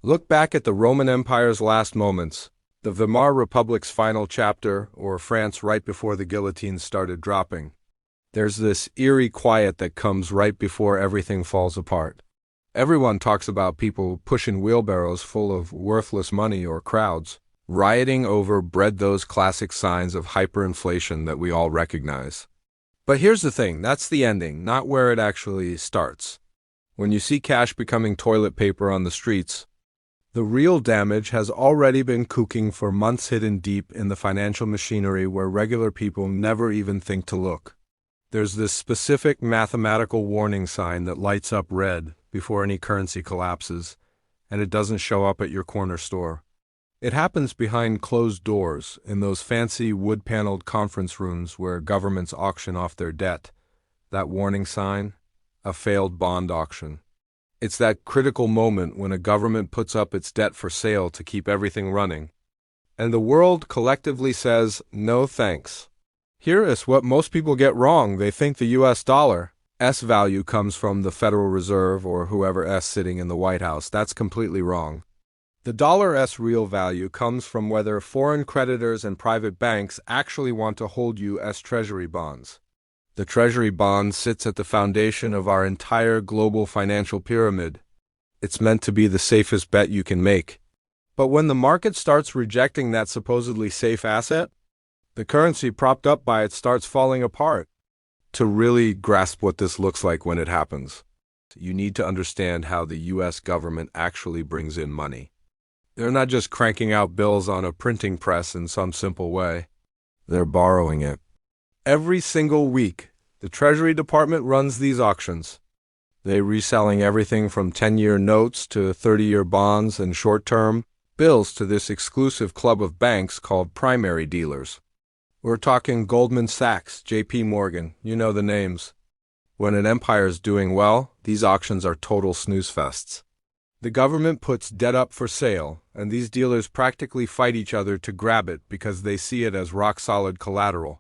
Look back at the Roman Empire's last moments, the Weimar Republic's final chapter, or France right before the guillotine started dropping. There's this eerie quiet that comes right before everything falls apart. Everyone talks about people pushing wheelbarrows full of worthless money or crowds rioting over those classic signs of hyperinflation that we all recognize. But here's the thing, that's the ending, not where it actually starts. When you see cash becoming toilet paper on the streets, the real damage has already been cooking for months, hidden deep in the financial machinery where regular people never even think to look. There's this specific mathematical warning sign that lights up red before any currency collapses, and it doesn't show up at your corner store. It happens behind closed doors in those fancy wood-paneled conference rooms where governments auction off their debt. That warning sign? A failed bond auction. It's that critical moment when a government puts up its debt for sale to keep everything running. And the world collectively says, no thanks. Here is what most people get wrong. They think the US dollar's value comes from the Federal Reserve or whoever's sitting in the White House. That's completely wrong. The dollar's real value comes from whether foreign creditors and private banks actually want to hold U.S. Treasury bonds. The Treasury bond sits at the foundation of our entire global financial pyramid. It's meant to be the safest bet you can make. But when the market starts rejecting that supposedly safe asset, the currency propped up by it starts falling apart. To really grasp what this looks like when it happens, you need to understand how the U.S. government actually brings in money. They're not just cranking out bills on a printing press in some simple way. They're borrowing it. Every single week, the Treasury Department runs these auctions. They're reselling everything from 10-year notes to 30-year bonds and short-term bills to this exclusive club of banks called primary dealers. We're talking Goldman Sachs, J.P. Morgan, you know the names. When an empire's doing well, these auctions are total snooze fests. The government puts debt up for sale, and these dealers practically fight each other to grab it because they see it as rock-solid collateral.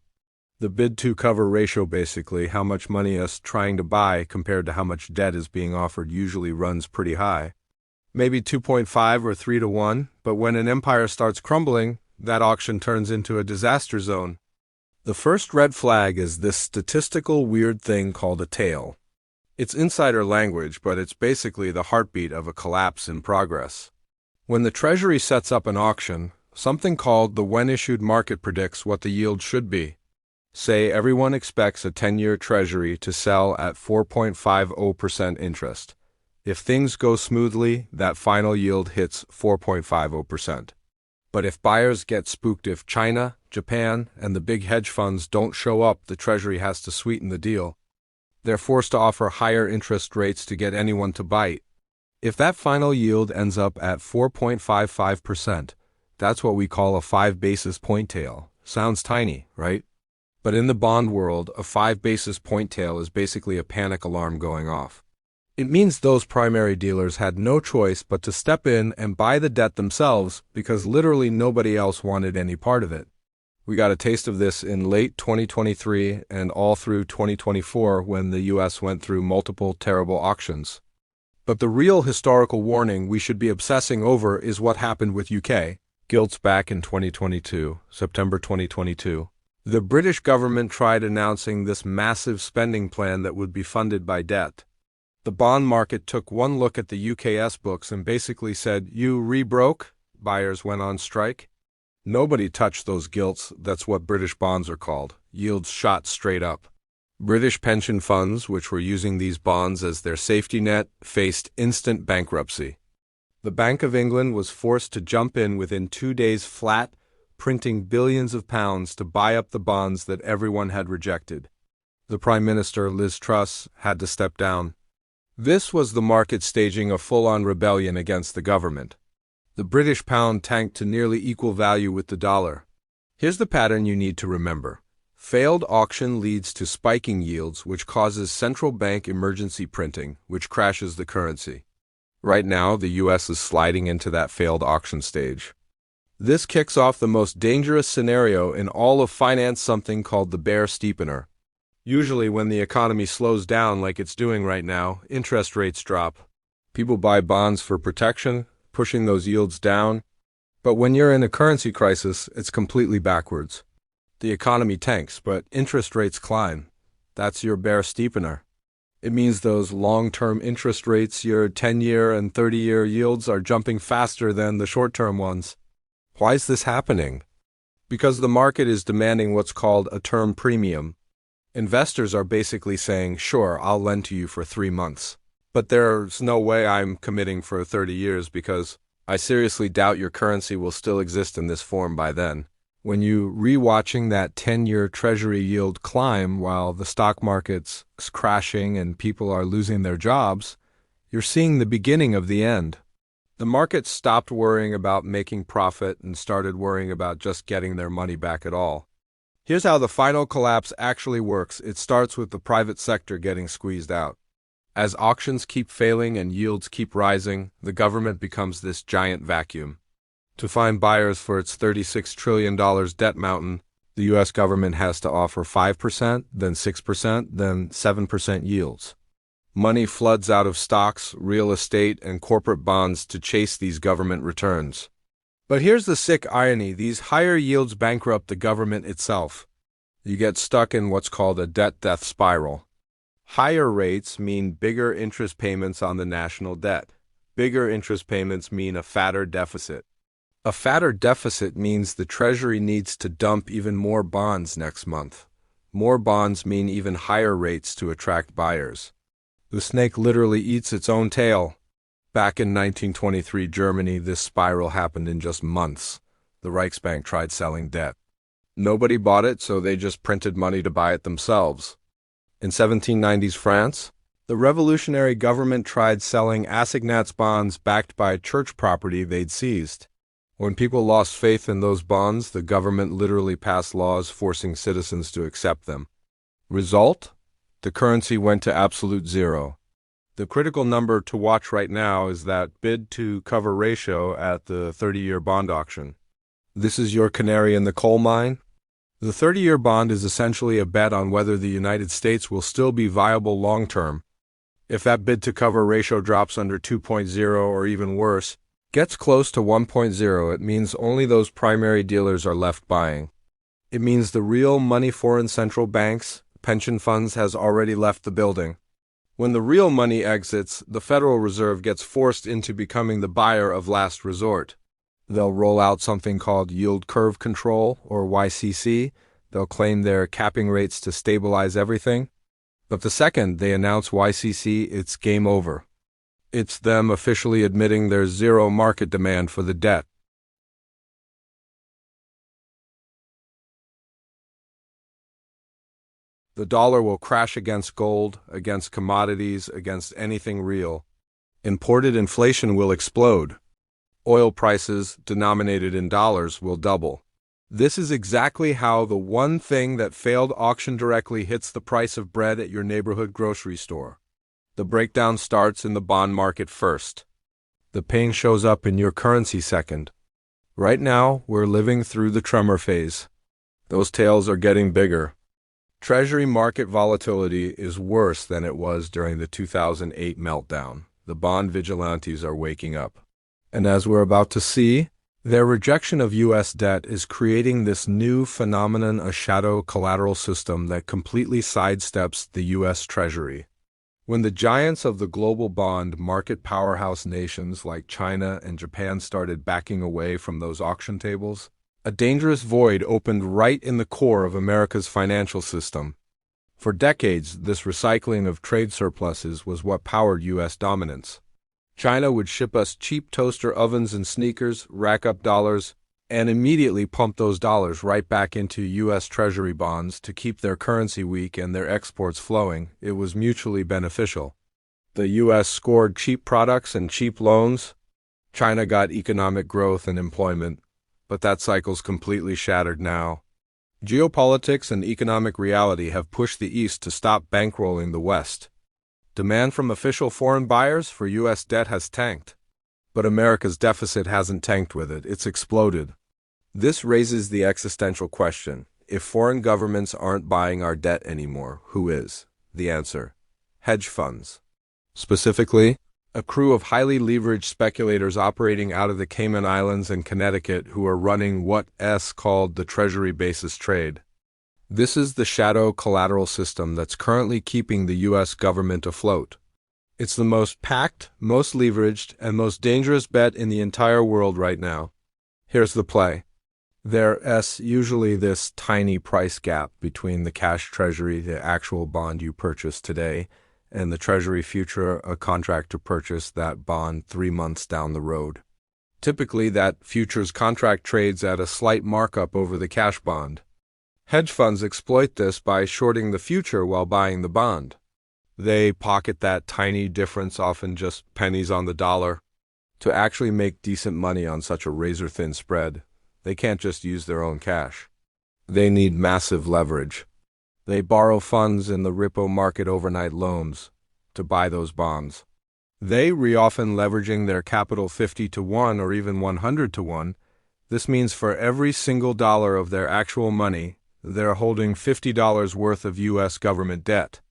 The bid-to-cover ratio, basically, how much money is trying to buy compared to how much debt is being offered, usually runs pretty high. Maybe 2.5 or 3 to 1, but when an empire starts crumbling, that auction turns into a disaster zone. The first red flag is this statistical weird thing called a tail. It's insider language, but it's basically the heartbeat of a collapse in progress. When the Treasury sets up an auction, something called the when-issued market predicts what the yield should be. Say everyone expects a 10-year Treasury to sell at 4.50% interest. If things go smoothly, that final yield hits 4.50%. But if buyers get spooked, if China, Japan, and the big hedge funds don't show up, the Treasury has to sweeten the deal. They're forced to offer higher interest rates to get anyone to bite. If that final yield ends up at 4.55%, that's what we call a 5 basis point tail. Sounds tiny, right? But in the bond world, a 5 basis point tail is basically a panic alarm going off. It means those primary dealers had no choice but to step in and buy the debt themselves because literally nobody else wanted any part of it. We got a taste of this in late 2023 and all through 2024 when the U.S. went through multiple terrible auctions. But the real historical warning we should be obsessing over is what happened with UK gilts back in 2022, September 2022. The British government tried announcing this massive spending plan that would be funded by debt. The bond market took one look at the UK's books and basically said, "You re-broke?" Buyers went on strike. Nobody touched those gilts, that's what British bonds are called. Yields shot straight up. British pension funds, which were using these bonds as their safety net, faced instant bankruptcy. The Bank of England was forced to jump in within 2 days flat, printing billions of pounds to buy up the bonds that everyone had rejected. The Prime Minister, Liz Truss, had to step down. This was the market staging a full-on rebellion against the government. The British pound tanked to nearly equal value with the dollar. Here's the pattern you need to remember. Failed auction leads to spiking yields, which causes central bank emergency printing, which crashes the currency. Right now, the U.S. is sliding into that failed auction stage. This kicks off the most dangerous scenario in all of finance, something called the bear steepener. Usually when the economy slows down like it's doing right now, interest rates drop. People buy bonds for protection, pushing those yields down. But when you're in a currency crisis, it's completely backwards. The economy tanks, but interest rates climb. That's your bear steepener. It means those long-term interest rates, your 10-year and 30-year yields, are jumping faster than the short-term ones. Why is this happening? Because the market is demanding what's called a term premium. Investors are basically saying, sure, I'll lend to you for 3 months. But there's no way I'm committing for 30 years because I seriously doubt your currency will still exist in this form by then. When you rewatching that 10-year treasury yield climb while the stock market's crashing and people are losing their jobs, you're seeing the beginning of the end. The market stopped worrying about making profit and started worrying about just getting their money back at all. Here's how the final collapse actually works. It starts with the private sector getting squeezed out. As auctions keep failing and yields keep rising, the government becomes this giant vacuum. To find buyers for its $36 trillion debt mountain, the U.S. government has to offer 5%, then 6%, then 7% yields. Money floods out of stocks, real estate, and corporate bonds to chase these government returns. But here's the sick irony. These higher yields bankrupt the government itself. You get stuck in what's called a debt death spiral. Higher rates mean bigger interest payments on the national debt. Bigger interest payments mean a fatter deficit. A fatter deficit means the Treasury needs to dump even more bonds next month. More bonds mean even higher rates to attract buyers. The snake literally eats its own tail. Back in 1923 Germany, this spiral happened in just months. The Reichsbank tried selling debt. Nobody bought it, so they just printed money to buy it themselves. In 1790s France, the revolutionary government tried selling assignats bonds backed by church property they'd seized. When people lost faith in those bonds, the government literally passed laws forcing citizens to accept them. Result? The currency went to absolute zero. The critical number to watch right now is that bid-to-cover ratio at the 30-year bond auction. This is your canary in the coal mine. The 30-year bond is essentially a bet on whether the United States will still be viable long-term. If that bid-to-cover ratio drops under 2.0 or even worse, gets close to 1.0, it means only those primary dealers are left buying. It means the real money foreign central banks, pension funds has already left the building. When the real money exits, the Federal Reserve gets forced into becoming the buyer of last resort. They'll roll out something called yield curve control, or YCC. They'll claim they're capping rates to stabilize everything. But the second they announce YCC, it's game over. It's them officially admitting there's zero market demand for the debt. The dollar will crash against gold, against commodities, against anything real. Imported inflation will explode. Oil prices, denominated in dollars, will double. This is exactly how the one thing that failed auction directly hits the price of bread at your neighborhood grocery store. The breakdown starts in the bond market first. The pain shows up in your currency second. Right now, we're living through the tremor phase. Those tails are getting bigger. Treasury market volatility is worse than it was during the 2008 meltdown. The bond vigilantes are waking up. And as we're about to see, their rejection of U.S. debt is creating this new phenomenon, a shadow collateral system that completely sidesteps the U.S. Treasury. When the giants of the global bond market powerhouse nations like China and Japan started backing away from those auction tables, a dangerous void opened right in the core of America's financial system. For decades, this recycling of trade surpluses was what powered U.S. dominance. China would ship us cheap toaster ovens and sneakers, rack up dollars, and immediately pump those dollars right back into U.S. Treasury bonds to keep their currency weak and their exports flowing. It was mutually beneficial. The U.S. scored cheap products and cheap loans. China got economic growth and employment, but that cycle's completely shattered now. Geopolitics and economic reality have pushed the East to stop bankrolling the West. Demand from official foreign buyers for U.S. debt has tanked. But America's deficit hasn't tanked with it, it's exploded. This raises the existential question: if foreign governments aren't buying our debt anymore, who is? The answer: hedge funds. Specifically, A crew of highly leveraged speculators operating out of the Cayman Islands and Connecticut who are running what's called the Treasury basis trade. This is the shadow collateral system that's currently keeping the U.S. government afloat. It's the most packed, most leveraged, and most dangerous bet in the entire world right now. Here's the play. There's usually this tiny price gap between the cash treasury, the actual bond you purchased today, and the treasury future, a contract to purchase that bond 3 months down the road. Typically, that futures contract trades at a slight markup over the cash bond. Hedge funds exploit this by shorting the future while buying the bond. They pocket that tiny difference, often just pennies on the dollar. To actually make decent money on such a razor-thin spread, they can't just use their own cash. They need massive leverage. They borrow funds in the repo market overnight loans to buy those bonds. They often leveraging their capital 50 to 1 or even 100 to 1. This means for every single dollar of their actual money, they're holding $50 worth of U.S. government debt.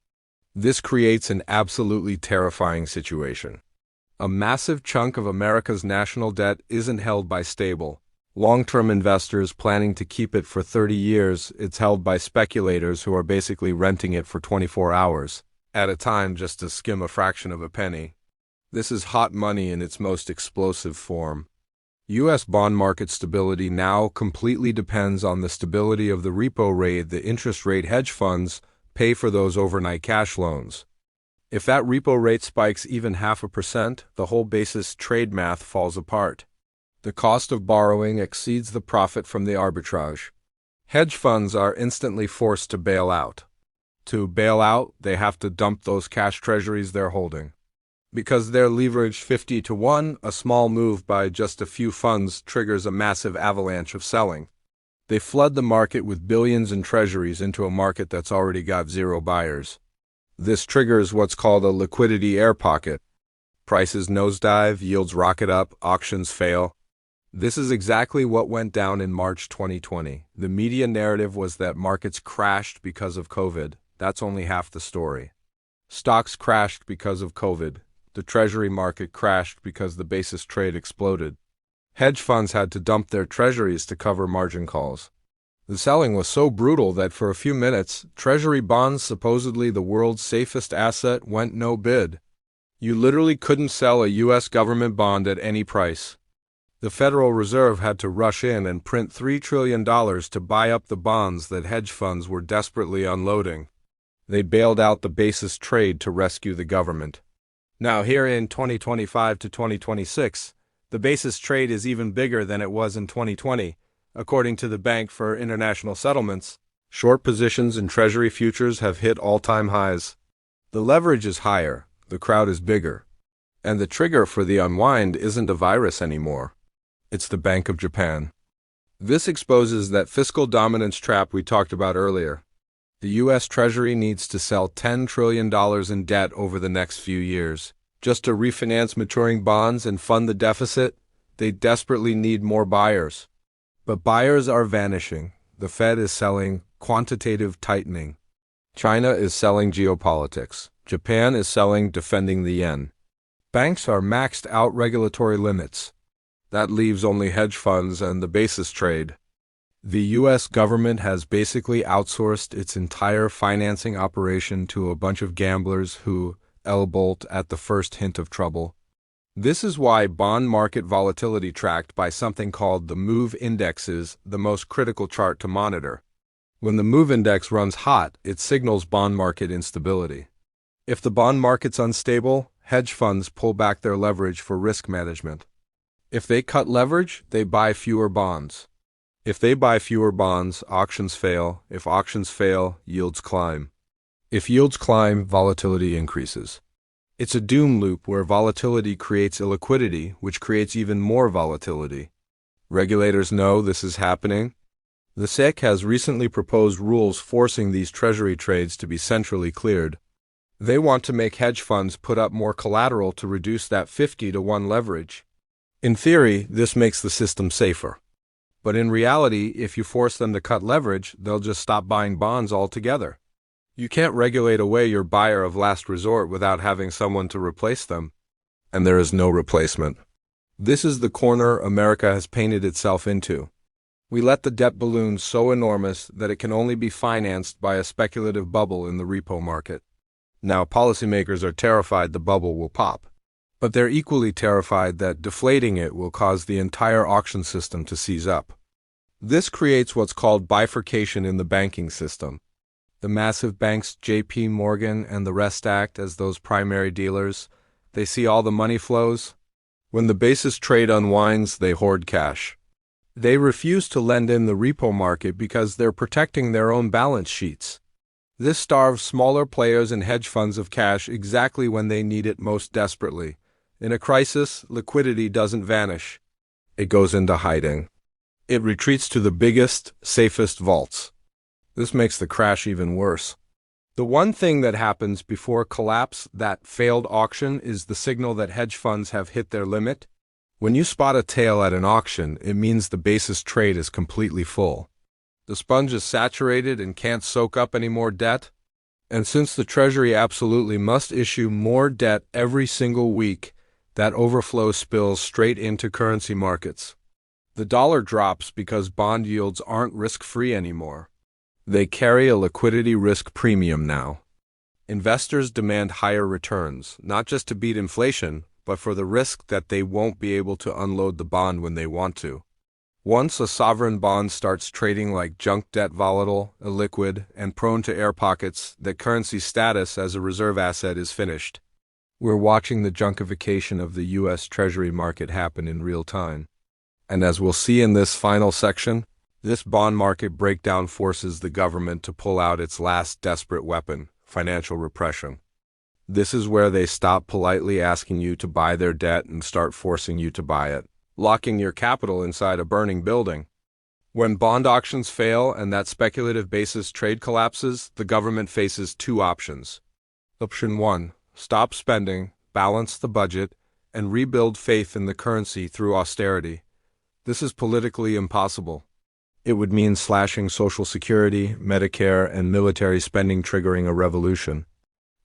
This creates an absolutely terrifying situation. A massive chunk of America's national debt isn't held by stable, long-term investors planning to keep it for 30 years. It's held by speculators who are basically renting it for 24 hours at a time just to skim a fraction of a penny. This is hot money in its most explosive form. U.S. bond market stability now completely depends on the stability of the repo rate the interest rate hedge funds pay for those overnight cash loans. If that repo rate spikes even 0.5%, the whole basis trade math falls apart. The cost of borrowing exceeds the profit from the arbitrage. Hedge funds are instantly forced to bail out. To bail out, they have to dump those cash treasuries they're holding. Because they're leveraged 50 to 1, a small move by just a few funds triggers a massive avalanche of selling. They flood the market with billions in treasuries into a market that's already got zero buyers. This triggers what's called a liquidity air pocket. Prices nosedive, yields rocket up, auctions fail. This is exactly what went down in March 2020. The media narrative was that markets crashed because of COVID. That's only half the story. Stocks crashed because of COVID. The treasury market crashed because the basis trade exploded. Hedge funds had to dump their treasuries to cover margin calls. The selling was so brutal that for a few minutes, treasury bonds, supposedly the world's safest asset, went no bid. You literally couldn't sell a U.S. government bond at any price. The Federal Reserve had to rush in and print $3 trillion to buy up the bonds that hedge funds were desperately unloading. They bailed out the basis trade to rescue the government. Now here in 2025 to 2026, the basis trade is even bigger than it was in 2020. According to the Bank for International Settlements, short positions in Treasury futures have hit all-time highs. The leverage is higher, the crowd is bigger, and the trigger for the unwind isn't a virus anymore. It's the Bank of Japan. This exposes that fiscal dominance trap we talked about earlier. The U.S. Treasury needs to sell $10 trillion in debt over the next few years. Just to refinance maturing bonds and fund the deficit, they desperately need more buyers. But buyers are vanishing. The Fed is selling quantitative tightening. China is selling geopolitics. Japan is selling defending the yen. Banks are maxed out regulatory limits. That leaves only hedge funds and the basis trade. The U.S. government has basically outsourced its entire financing operation to a bunch of gamblers who bolt at the first hint of trouble. This is why bond market volatility tracked by something called the MOVE Index is the most critical chart to monitor. When the MOVE Index runs hot, it signals bond market instability. If the bond market's unstable, hedge funds pull back their leverage for risk management. If they cut leverage, they buy fewer bonds. If they buy fewer bonds, auctions fail. If auctions fail, yields climb. If yields climb, volatility increases. It's a doom loop where volatility creates illiquidity, which creates even more volatility. Regulators know this is happening. The SEC has recently proposed rules forcing these treasury trades to be centrally cleared. They want to make hedge funds put up more collateral to reduce that 50 to 1 leverage. In theory, this makes the system safer. But in reality, if you force them to cut leverage, they'll just stop buying bonds altogether. You can't regulate away your buyer of last resort without having someone to replace them. and there is no replacement. This is the corner America has painted itself into. We let the debt balloon so enormous that it can only be financed by a speculative bubble in the repo market. Now, policymakers are terrified the bubble will pop, but they're equally terrified that deflating it will cause the entire auction system to seize up. This creates what's called bifurcation in the banking system. The massive banks J.P. Morgan and the rest act as those primary dealers. They see all the money flows. When the basis trade unwinds, they hoard cash. They refuse to lend in the repo market because they're protecting their own balance sheets. This starves smaller players and hedge funds of cash exactly when they need it most desperately. In a crisis, liquidity doesn't vanish. It goes into hiding. It retreats to the biggest, safest vaults. This makes the crash even worse. The one thing that happens before collapse, that failed auction, is the signal that hedge funds have hit their limit. When you spot a tail at an auction, it means the basis trade is completely full. The sponge is saturated and can't soak up any more debt. And since the Treasury absolutely must issue more debt every single week, that overflow spills straight into currency markets. The dollar drops because bond yields aren't risk-free anymore. They carry a liquidity risk premium now. Investors demand higher returns, not just to beat inflation, but for the risk that they won't be able to unload the bond when they want to. Once a sovereign bond starts trading like junk debt, volatile, illiquid, and prone to air pockets, that currency status as a reserve asset is finished. We're watching the junkification of the U.S. Treasury market happen in real time. And as we'll see in this final section, this bond market breakdown forces the government to pull out its last desperate weapon, financial repression. This is where they stop politely asking you to buy their debt and start forcing you to buy it, locking your capital inside a burning building. When bond auctions fail and that speculative basis trade collapses, the government faces two options. Option 1, stop spending, balance the budget, and rebuild faith in the currency through austerity. This is politically impossible. It would mean slashing Social Security, Medicare, and military spending, triggering a revolution.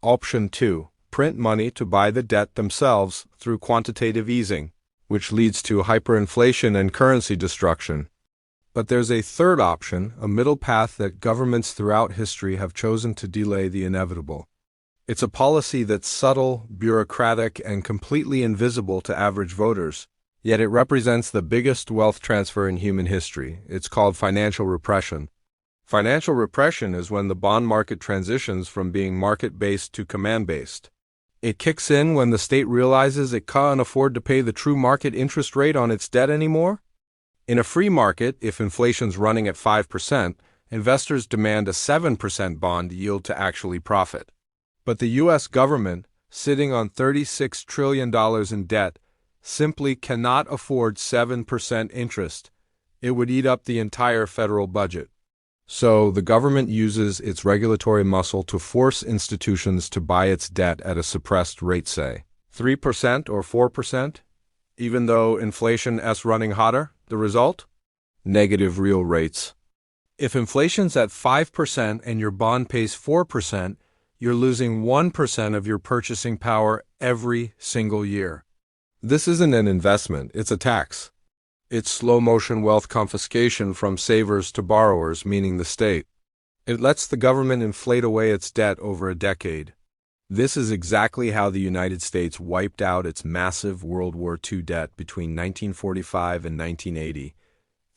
Option 2, print money to buy the debt themselves through quantitative easing, which leads to hyperinflation and currency destruction. But there's a third option, a middle path that governments throughout history have chosen to delay the inevitable. It's a policy that's subtle, bureaucratic, and completely invisible to average voters. Yet it represents the biggest wealth transfer in human history. It's called financial repression. Financial repression is when the bond market transitions from being market-based to command-based. It kicks in when the state realizes it can't afford to pay the true market interest rate on its debt anymore. In a free market, if inflation's running at 5%, investors demand a 7% bond yield to actually profit. But the U.S. government, sitting on $36 trillion in debt, simply cannot afford 7% interest. It would eat up the entire federal budget. So the government uses its regulatory muscle to force institutions to buy its debt at a suppressed rate, say 3% or 4%, even though inflation is running hotter. The result? Negative real rates. If inflation's at 5% and your bond pays 4%, you're losing 1% of your purchasing power every single year. This isn't an investment, it's a tax. It's slow-motion wealth confiscation from savers to borrowers, meaning the state. It lets the government inflate away its debt over a decade. This is exactly how the United States wiped out its massive World War II debt between 1945 and 1980.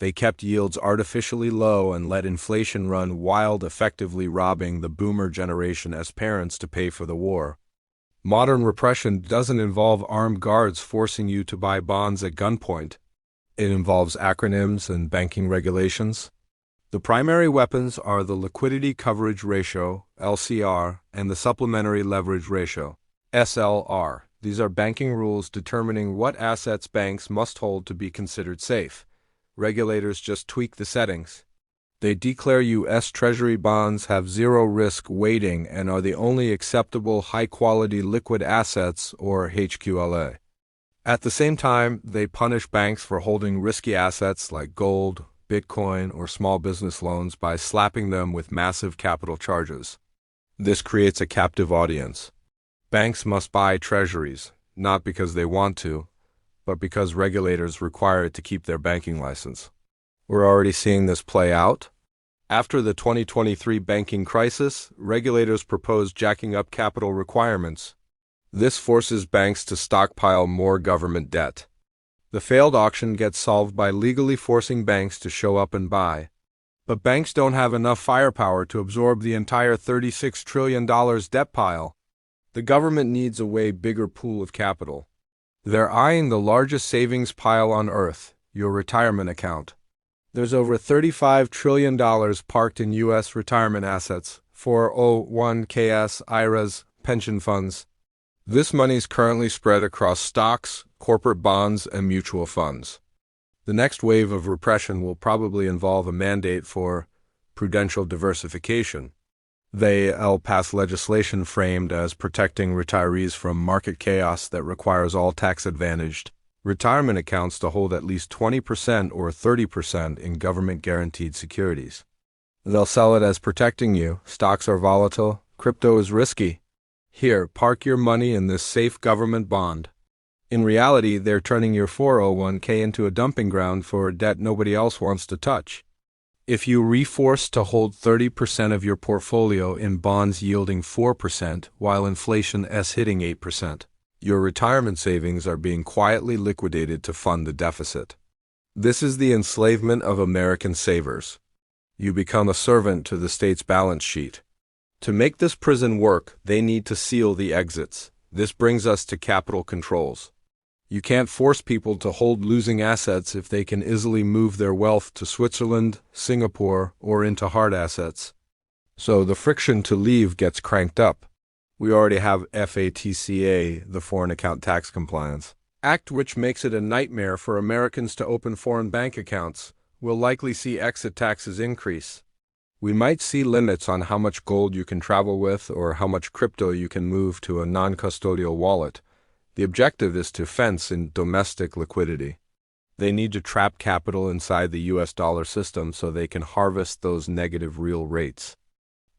They kept yields artificially low and let inflation run wild, effectively robbing the boomer generation as parents to pay for the war. Modern repression doesn't involve armed guards forcing you to buy bonds at gunpoint. It involves acronyms and banking regulations. The primary weapons are the liquidity coverage ratio, LCR, and the supplementary leverage ratio, SLR. These are banking rules determining what assets banks must hold to be considered safe. Regulators just tweak the settings. They declare U.S. Treasury bonds have zero risk weighting and are the only acceptable high-quality liquid assets, or HQLA. At the same time, they punish banks for holding risky assets like gold, Bitcoin, or small business loans by slapping them with massive capital charges. This creates a captive audience. Banks must buy treasuries, not because they want to, but because regulators require it to keep their banking license. We're already seeing this play out. After the 2023 banking crisis, regulators proposed jacking up capital requirements. This forces banks to stockpile more government debt. The failed auction gets solved by legally forcing banks to show up and buy. But banks don't have enough firepower to absorb the entire $36 trillion debt pile. The government needs a way bigger pool of capital. They're eyeing the largest savings pile on earth, your retirement account. There's over $35 trillion parked in U.S. retirement assets, 401ks, IRAs, pension funds. This money is currently spread across stocks, corporate bonds, and mutual funds. The next wave of repression will probably involve a mandate for prudential diversification. They'll pass legislation framed as protecting retirees from market chaos that requires all tax-advantaged retirement accounts to hold at least 20% or 30% in government-guaranteed securities. They'll sell it as protecting you. Stocks are volatile. Crypto is risky. Here, park your money in this safe government bond. In reality, they're turning your 401k into a dumping ground for debt nobody else wants to touch. If you reforce to hold 30% of your portfolio in bonds yielding 4% while inflation is hitting 8%, your retirement savings are being quietly liquidated to fund the deficit. This is the enslavement of American savers. You become a servant to the state's balance sheet. To make this prison work, they need to seal the exits. This brings us to capital controls. You can't force people to hold losing assets if they can easily move their wealth to Switzerland, Singapore, or into hard assets. So the friction to leave gets cranked up. We already have FATCA, the Foreign Account Tax Compliance Act, which makes it a nightmare for Americans to open foreign bank accounts. We'll likely see exit taxes increase. We might see limits on how much gold you can travel with or how much crypto you can move to a non-custodial wallet. The objective is to fence in domestic liquidity. They need to trap capital inside the US dollar system so they can harvest those negative real rates.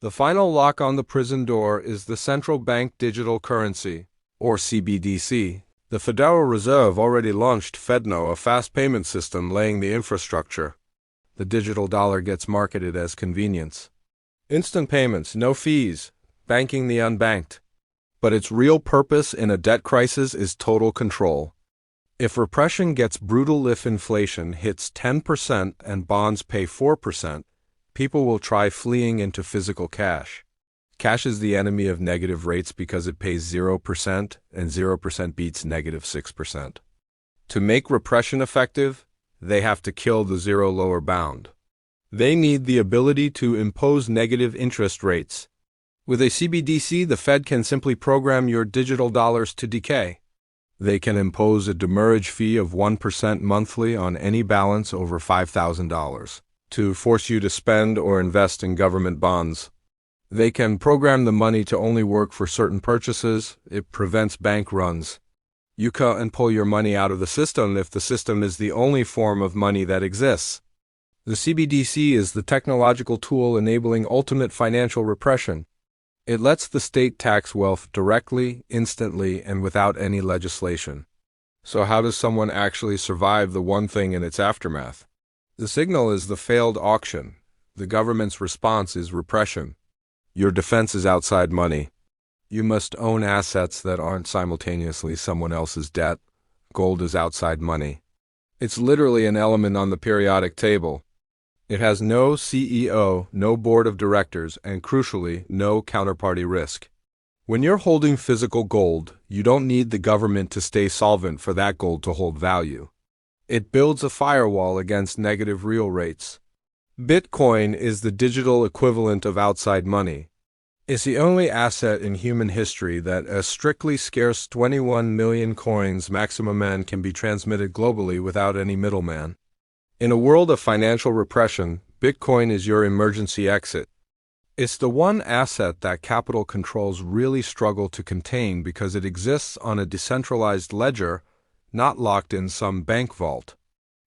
The final lock on the prison door is the central bank digital currency, or CBDC. The Federal Reserve already launched FedNo, a fast payment system laying the infrastructure. The digital dollar gets marketed as convenience. Instant payments, no fees, banking the unbanked. But its real purpose in a debt crisis is total control. If repression gets brutal, if inflation hits 10% and bonds pay 4%, people will try fleeing into physical cash. Cash is the enemy of negative rates because it pays 0% and 0% beats negative 6%. To make repression effective, they have to kill the zero lower bound. They need the ability to impose negative interest rates. With a CBDC, the Fed can simply program your digital dollars to decay. They can impose a demurrage fee of 1% monthly on any balance over $5,000 to force you to spend or invest in government bonds. They can program the money to only work for certain purchases. It prevents bank runs. You can't pull your money out of the system if the system is the only form of money that exists. The CBDC is the technological tool enabling ultimate financial repression. It lets the state tax wealth directly, instantly, and without any legislation. So how does someone actually survive the one thing in its aftermath? The signal is the failed auction. The government's response is repression. Your defense is outside money. You must own assets that aren't simultaneously someone else's debt. Gold is outside money. It's literally an element on the periodic table. It has no CEO, no board of directors, and crucially, no counterparty risk. When you're holding physical gold, you don't need the government to stay solvent for that gold to hold value. It builds a firewall against negative real rates. Bitcoin is the digital equivalent of outside money. It's the only asset in human history that a strictly scarce 21 million coins maximum N can be transmitted globally without any middleman. In a world of financial repression, Bitcoin is your emergency exit. It's the one asset that capital controls really struggle to contain because it exists on a decentralized ledger, not locked in some bank vault.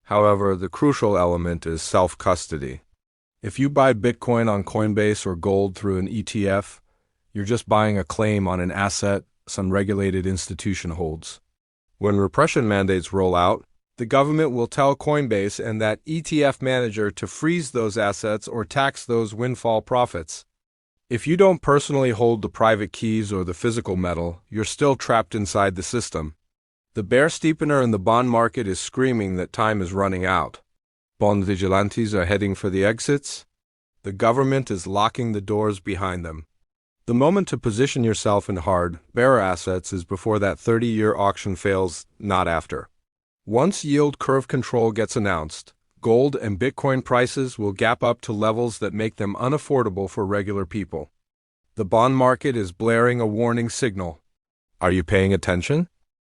However, the crucial element is self-custody. If you buy Bitcoin on Coinbase or gold through an ETF, you're just buying a claim on an asset some regulated institution holds. When repression mandates roll out, the government will tell Coinbase and that ETF manager to freeze those assets or tax those windfall profits. If you don't personally hold the private keys or the physical metal, you're still trapped inside the system. The bear steepener in the bond market is screaming that time is running out. Bond vigilantes are heading for the exits. The government is locking the doors behind them. The moment to position yourself in hard, bearer assets is before that 30-year auction fails, not after. Once yield curve control gets announced, gold and Bitcoin prices will gap up to levels that make them unaffordable for regular people. The bond market is blaring a warning signal. Are you paying attention?